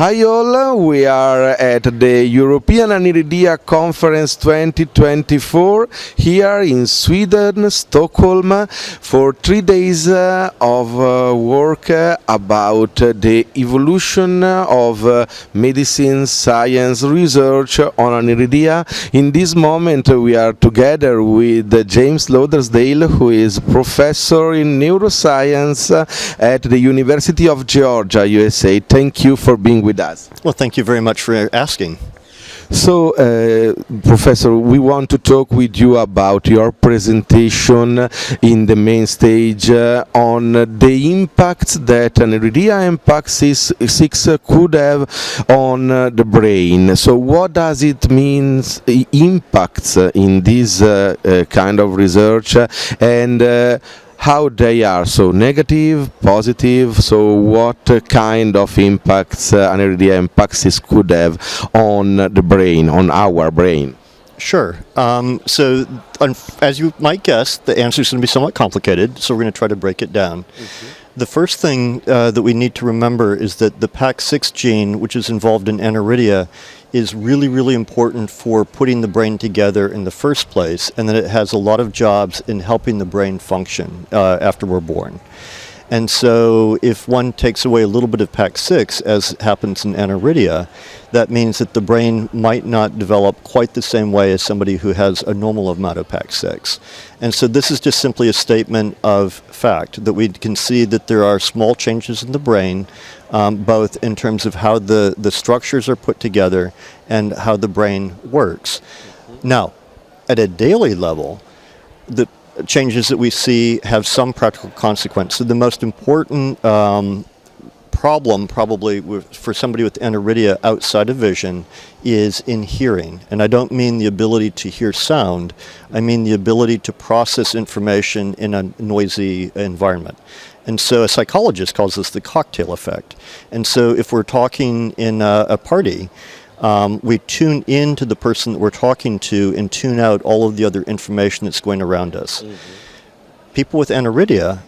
Hi all, we are at the European Aniridia Conference 2024 here in Sweden, Stockholm, for 3 days of work about the evolution of medicine, science, research on Aniridia. In this moment we are together with James Lauderdale, who is professor in neuroscience at the University of Georgia, USA. Thank you for being with us. Well, thank you very much for asking. So, Professor, we want to talk with you about your presentation in the main stage on the impacts that Aniridia and PAX6 could have on the brain. So what does it mean, impacts in this kind of research, and how they are, so negative, positive, so what kind of impacts Aniridia and PAX6 could have on the brain, on our brain? Sure. As you might guess, the answer is going to be somewhat complicated, so we're going to try to break it down. The first thing that we need to remember is that the PAX6 gene, which is involved in aniridia, is really, really important for putting the brain together in the first place, and that it has a lot of jobs in helping the brain function after we're born. And so if one takes away a little bit of PAX6, as happens in aniridia, that means that the brain might not develop quite the same way as somebody who has a normal amount of PAX6. And so this is just simply a statement of fact, that we can see that there are small changes in the brain, both in terms of how the structures are put together and how the brain works. Now, at a daily level, the changes that we see have some practical consequence. So the most important problem probably for somebody with aniridia outside of vision is in hearing. And I don't mean the ability to hear sound, I mean the ability to process information in a noisy environment. And so a psychologist calls this the cocktail effect. And so if we're talking in a party, we tune in to the person that we're talking to and tune out all of the other information that's going around us. People with aniridia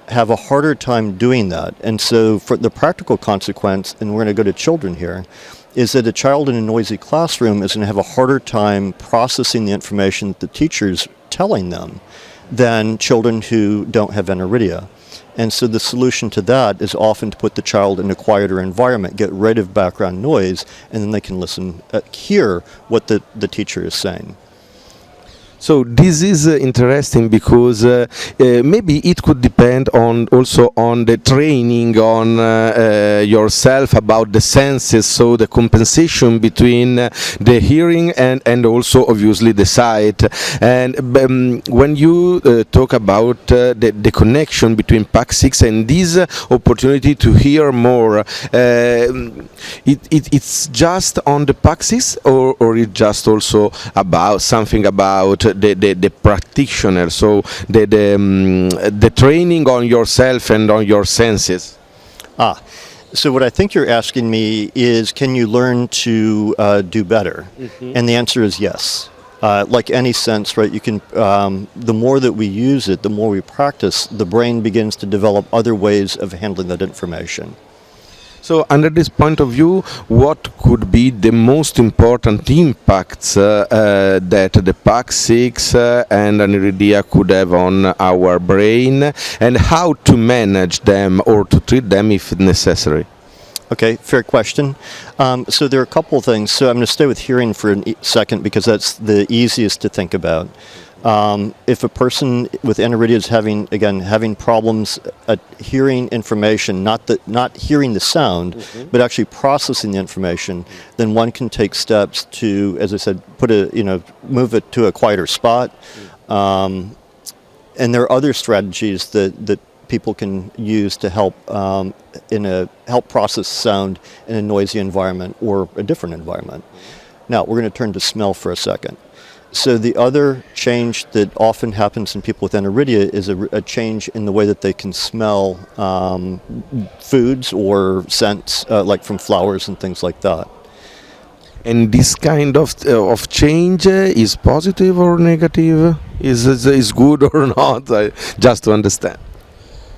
have a harder time doing that. And so for the practical consequence, and we're going to go to children here, is that a child in a noisy classroom is going to have a harder time processing the information that the teacher's telling them than children who don't have aniridia. And so the solution to that is often to put the child in a quieter environment, get rid of background noise, and then they can hear what the teacher is saying. So this is interesting because maybe it could depend also on the training on yourself about the senses, so the compensation between the hearing and also obviously the sight. And when you talk about the connection between PAX6 and this opportunity to hear more, it's just on the PAX6 or it's just also about something about the practitioner, so the training on yourself and on your senses? So what I think you're asking me is, can you learn to do better? And the answer is yes. Like any sense, right? You can. The more that we use it, the more we practice, the brain begins to develop other ways of handling that information. So, under this point of view, what could be the most important impacts that the PAX6 and Aniridia could have on our brain, and how to manage them or to treat them if necessary? Okay, fair question. So there are a couple of things. So I'm going to stay with hearing for a second because that's the easiest to think about. If a person with aniridia is having problems hearing information, not hearing the sound, but actually processing the information, then one can take steps to, as I said, move it to a quieter spot. And there are other strategies that people can use to help help process sound in a noisy environment or a different environment. Now we're going to turn to smell for a second. So the other change that often happens in people with aniridia is a change in the way that they can smell foods or scents, like from flowers and things like that. And this kind of change is positive or negative? Is good or not? Just to understand.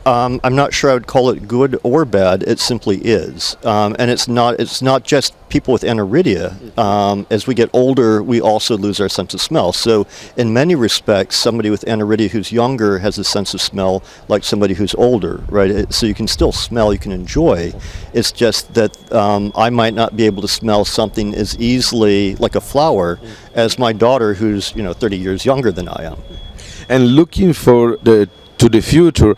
I'm not sure I would call it good or bad. It simply is, and it's not just people with aniridia. As we get older, we also lose our sense of smell. So, in many respects, somebody with aniridia who's younger has a sense of smell like somebody who's older, right? So you can still smell, you can enjoy. It's just that I might not be able to smell something as easily, like a flower, as my daughter, who's 30 years younger than I am. And looking to the future,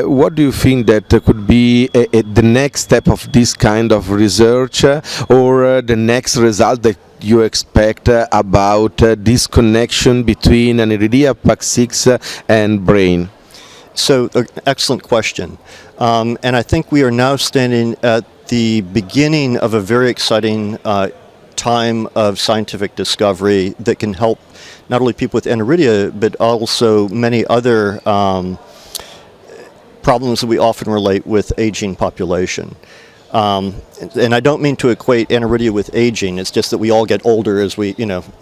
what do you think that could be the next step of this kind of research, or the next result that you expect about this connection between Aniridia PAC6 and brain? So, excellent question. And I think we are now standing at the beginning of a very exciting time of scientific discovery that can help not only people with aniridia, but also many other problems that we often relate with aging population. And I don't mean to equate aniridia with aging. It's just that we all get older as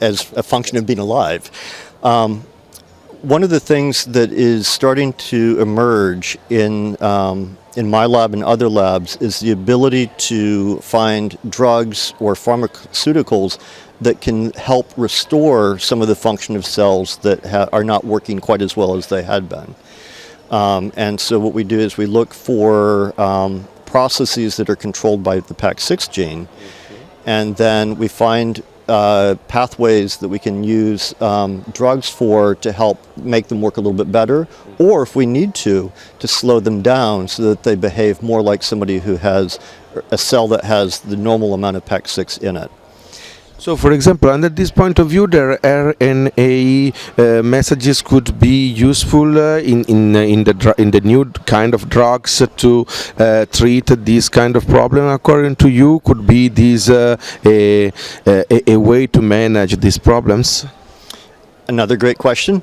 as a function of being alive. One of the things that is starting to emerge in my lab and other labs is the ability to find drugs or pharmaceuticals that can help restore some of the function of cells that are not working quite as well as they had been. And so what we do is we look for processes that are controlled by the PAC6 gene, and then we find pathways that we can use drugs for to help make them work a little bit better, or if we need to slow them down so that they behave more like somebody who has a cell that has the normal amount of PAC6 in it. So, for example, under this point of view, the RNA messages could be useful in the new kind of drugs to treat this kind of problem. According to you, could be this a way to manage these problems? Another great question.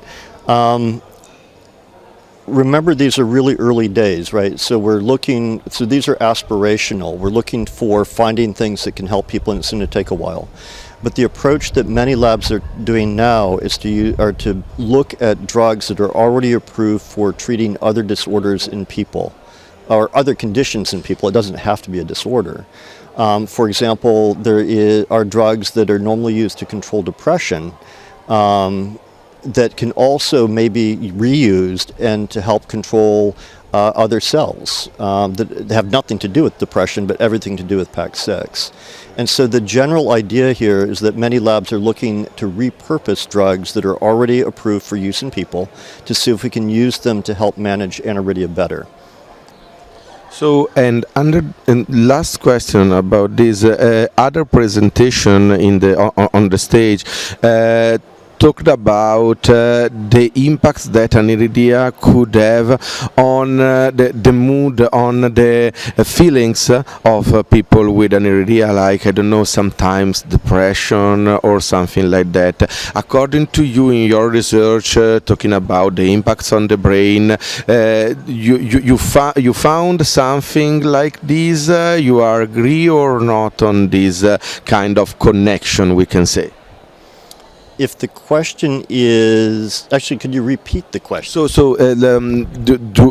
Remember, these are really early days, right? So these are aspirational. We're looking for finding things that can help people, and it's going to take a while. But the approach that many labs are doing now is to look at drugs that are already approved for treating other disorders in people, or other conditions in people. It doesn't have to be a disorder. For example, there are drugs that are normally used to control depression that can also maybe be reused and to help control other cells that have nothing to do with depression, but everything to do with PAC6. And so the general idea here is that many labs are looking to repurpose drugs that are already approved for use in people to see if we can use them to help manage aniridia better. So, and last question about this other presentation on the stage. Talked about the impacts that aniridia could have on the mood, on the feelings of people with aniridia, like, I don't know, sometimes depression or something like that. According to you, in your research, talking about the impacts on the brain, you found something like this? You are agree or not on this kind of connection, we can say? If the question is, actually, could you repeat the question?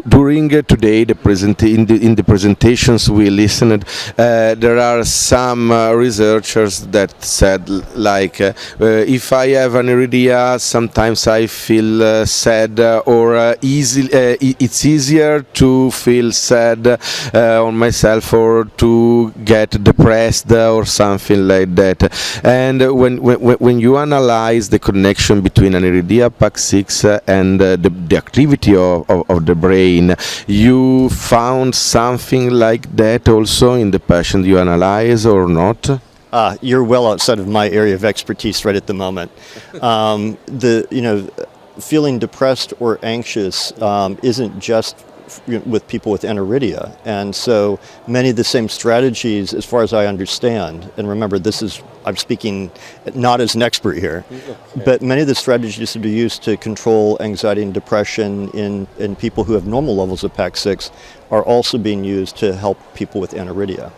During today, in the presentations we listened, there are some researchers that said, like, if I have aniridia, sometimes I feel sad, or it's easier to feel sad on myself, or to get depressed, or something like that. And when you analyze the connection between Aniridia PAC6 and the activity of the brain, you found something like that also in the patient you analyze, or not? You're well outside of my area of expertise right at the moment. Feeling depressed or anxious isn't just with people with aniridia, and so many of the same strategies, as far as I understand, and remember, I'm speaking not as an expert here, but many of the strategies that are used to control anxiety and depression in people who have normal levels of PAC6 are also being used to help people with aniridia.